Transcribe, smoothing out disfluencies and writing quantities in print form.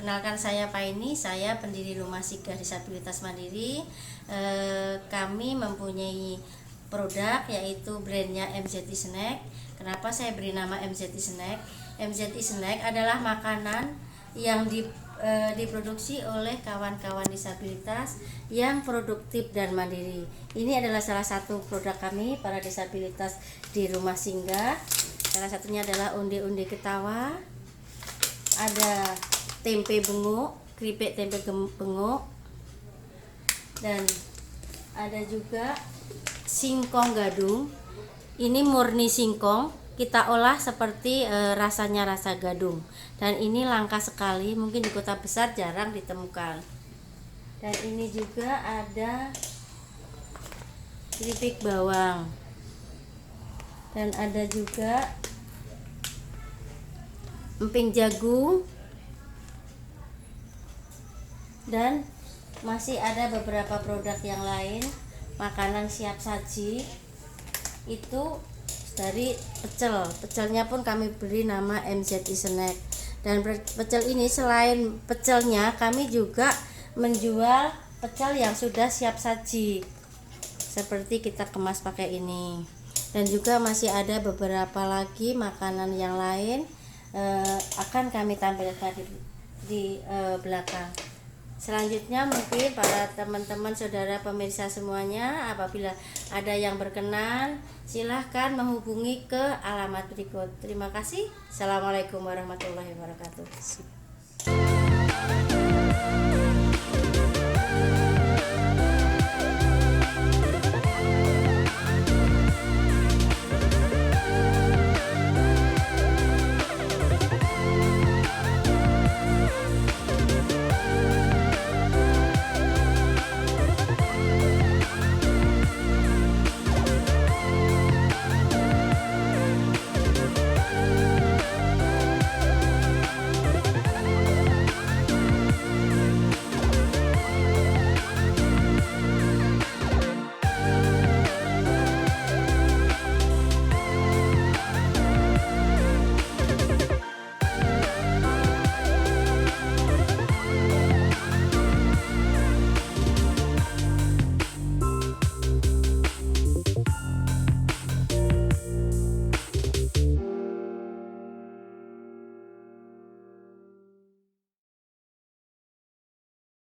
Perkenalkan, saya Paini, saya pendiri Rumah Singgah Disabilitas Mandiri. Kami mempunyai produk yaitu brandnya MZI Snack. Kenapa saya beri nama MZI Snack? MZI Snack adalah makanan yang diproduksi oleh kawan-kawan disabilitas yang produktif dan mandiri. Ini adalah salah satu produk kami para disabilitas di Rumah Singgah. Salah satunya adalah undi-undi ketawa, ada tempe benguk, keripik tempe benguk, dan ada juga singkong gadung. Ini murni singkong, kita olah seperti rasanya rasa gadung, dan ini langka sekali, mungkin di kota besar jarang ditemukan. Dan ini juga ada keripik bawang, dan ada juga emping jagung, dan masih ada beberapa produk yang lain, makanan siap saji itu dari pecelnya pun kami beri nama MZI Snack. Dan pecel ini selain pecelnya, kami juga menjual pecel yang sudah siap saji seperti kita kemas pakai ini. Dan juga masih ada beberapa lagi makanan yang lain, akan kami tampilkan di belakang. Selanjutnya mungkin para teman-teman saudara pemirsa semuanya, apabila ada yang berkenan, silahkan menghubungi ke alamat berikut. Terima kasih. Assalamualaikum warahmatullahi wabarakatuh.